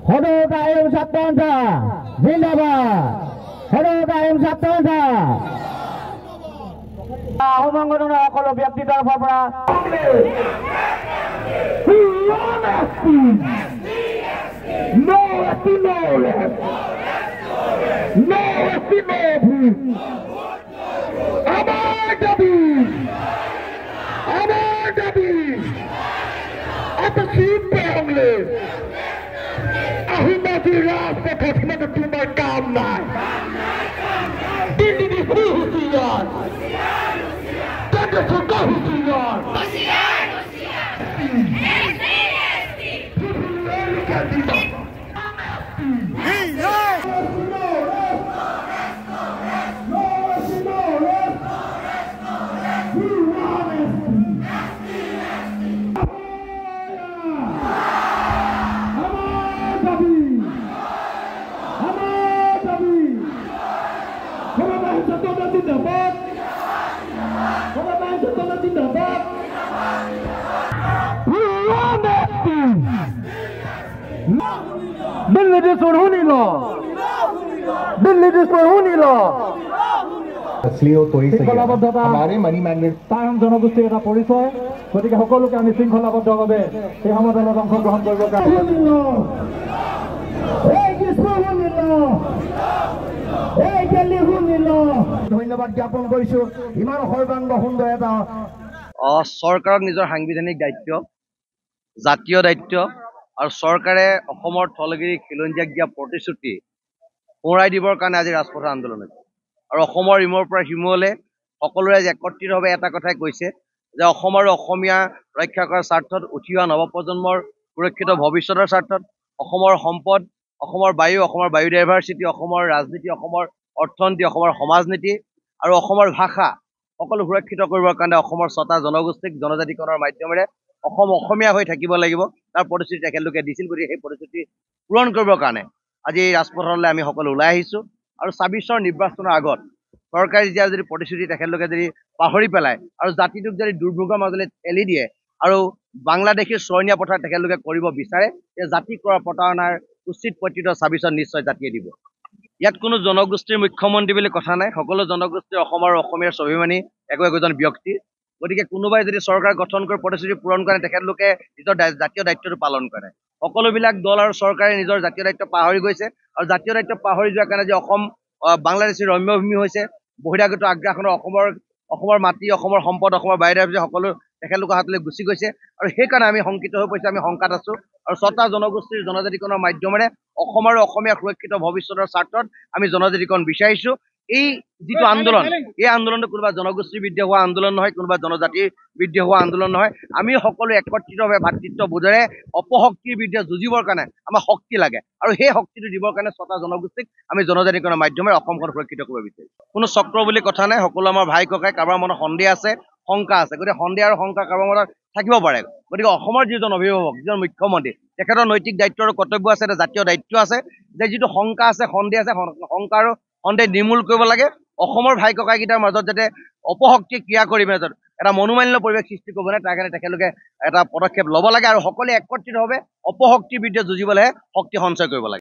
সদৌ ছাত্ৰ সন্থা জিন্দাবাদ। সদৌ ছাত্ৰ সন্থা আহোম সংগঠনৰ সকলো ব্যক্তিৰ তৰফৰ পৰা আহিবাজি ৰাজপথত সিমানে তোমাৰ কাম নাই। দিল্লী হুঁচিয়াৰ কেন্দ্ৰ চৰকাৰ হুঁচিয়াৰ दिल्ली दुश्मन होनी लो, दिल्ली दुश्मन होनी लो। শৃংখলাবদ্ধতা টাইম জনগোষ্ঠীৰ এটা পৰিচয়। গতিকে সকলোকে আমি শৃংখলাবদ্ধভাৱে এই সমাধানত অংশগ্ৰহণ কৰিব ধন্যবাদ জ্ঞাপন কৰিছো। ইমান সৰ্বাংগ সুন্দৰ এটা চৰকাৰক নিজৰ সাংবিধানিক দায়িত্ব, জাতীয় দায়িত্ব আৰু চৰকাৰে অসমৰ থলগিৰি খিলঞ্জীয়াক দিয়া প্ৰতিশ্ৰুতি সোঁৱৰাই দিবৰ কাৰণে আজি ৰাজপথৰ আন্দোলন হৈছে। আৰু অসমৰ ইমূৰৰ পৰা সিমূৰলৈ সকলোৰে আজি একত্ৰিতভাৱে এটা কথাই কৈছে যে অসম আৰু অসমীয়া ৰক্ষা কৰাৰ স্বাৰ্থত, উঠি অহা নৱপ্ৰজন্মৰ সুৰক্ষিত ভৱিষ্যতৰ স্বাৰ্থত অসমৰ সম্পদ, অসমৰ বায়ুডাইভাৰ্চিটি, অসমৰ ৰাজনীতি, অসমৰ অৰ্থনীতি, অসমৰ সমাজনীতি আৰু অসমৰ ভাষা সকলো সুৰক্ষিত কৰিবৰ কাৰণে অসমৰ ৬টা জনগোষ্ঠীক জনজাতিকৰণৰ মাধ্যমেৰে অসম অসমীয়া হৈ থাকিব লাগিব, তাৰ প্ৰতিশ্ৰুতি তেখেতলোকে দিছিল। গতিকে সেই প্ৰতিশ্ৰুতি পূৰণ কৰিবৰ কাৰণে আজি এই ৰাজপথলৈ আমি সকলো ওলাই আহিছোঁ। আৰু ২৬ৰ নিৰ্বাচনৰ আগত চৰকাৰে যেতিয়া যদি প্ৰতিশ্ৰুতি তেখেতলোকে যদি পাহৰি পেলায় আৰু জাতিটোক যদি দুৰ্ভোগৰ মাজলৈ ঠেলি দিয়ে আৰু বাংলাদেশী চৰণীয়া পথাৰ তেখেতলোকে কৰিব বিচাৰে, যে জাতি কৰা প্ৰতাৰণাৰ উচিত প্ৰত্যুত্তৰ ২৬ত নিশ্চয় জাতিয়ে দিব। ইয়াত কোনো জনগোষ্ঠীৰ মুখ্যমন্ত্ৰী বুলি কথা নাই, সকলো জনগোষ্ঠীৰ অসম আৰু অসমীয়াৰ স্বাভিমানী একোজন ব্যক্তি। গতিকে কোনোবাই যদি চৰকাৰ গঠন কৰি প্ৰতিশ্ৰুতি পূৰণ কৰে, তেখেতলোকে নিজৰ জাতীয় দায়িত্বটো পালন কৰে। সকলোবিলাক দল আৰু চৰকাৰে নিজৰ জাতীয় দায়িত্ব পাহৰি গৈছে আৰু জাতীয় দায়িত্ব পাহৰি যোৱাৰ কাৰণে যে অসম বাংলাদেশী ৰম্যভূমি হৈছে, বহিৰাগত আগ্ৰাসনৰ অসমৰ মাটি, অসমৰ সম্পদ, অসমৰ বায়ুডাইভাৰ্চিটি সকলো তেখেতলোকৰ হাতলৈ গুচি গৈছে। আৰু সেইকাৰণে আমি শংকিত হৈ পৰিছোঁ, আমি শংকাত আছোঁ। আৰু ৬টা জনগোষ্ঠীৰ জনজাতিকৰণৰ মাধ্যমেৰে অসম আৰু অসমীয়া সুৰক্ষিত ভৱিষ্যতৰ স্বাৰ্থত আমি জনজাতিকৰণ বিচাৰিছোঁ। এই যিটো আন্দোলন, এই আন্দোলনটো কোনোবা জনগোষ্ঠীৰ বিৰুদ্ধে হোৱা আন্দোলন নহয়, কোনোবা জনজাতিৰ বিৰুদ্ধে হোৱা আন্দোলন নহয়। আমি সকলো একত্ৰিতভাৱে ভাতৃত্ববোধেৰে অপশক্তিৰ বিৰুদ্ধে যুঁজিবৰ কাৰণে আমাৰ শক্তি লাগে, আৰু সেই শক্তিটো দিবৰ কাৰণে ৬টা জনগোষ্ঠীক আমি জনজাতিকৰণৰ মাধ্যমেৰে অসমখন সুৰক্ষিত কৰিব বিচাৰিছোঁ। কোনো চক্ৰ বুলি কথা নাই, সকলো আমাৰ ভাই ককাই, কাৰোবাৰ মনত সন্দেহ আছে, শংকা আছে। গতিকে সন্দেহ আৰু শংকা কাৰোবাৰ মনত থাকিব পাৰে। গতিকে অসমৰ যিজন অভিভাৱক, যিজন মুখ্যমন্ত্ৰী, তেখেতৰ নৈতিক দায়িত্ব আৰু কৰ্তব্য আছে, এটা জাতীয় দায়িত্ব আছে যে যিটো শংকা আছে, সন্দেহ আছে, শংকা আৰু সন্দেহ নিৰ্মূল কৰিব লাগে। অসমৰ ভাই ককাইকেইটাৰ মাজত যাতে অপশক্তি ক্ৰিয়া কৰি এটা মনোমালিন্য পৰিৱেশ সৃষ্টি কৰিব নাই, তাৰ কাৰণে তেখেতলোকে এটা পদক্ষেপ ল'ব লাগে আৰু সকলোৱে একত্ৰিতভাৱে অপশক্তিৰ বিৰুদ্ধে যুঁজিবলৈহে শক্তি সঞ্চয় কৰিব লাগে।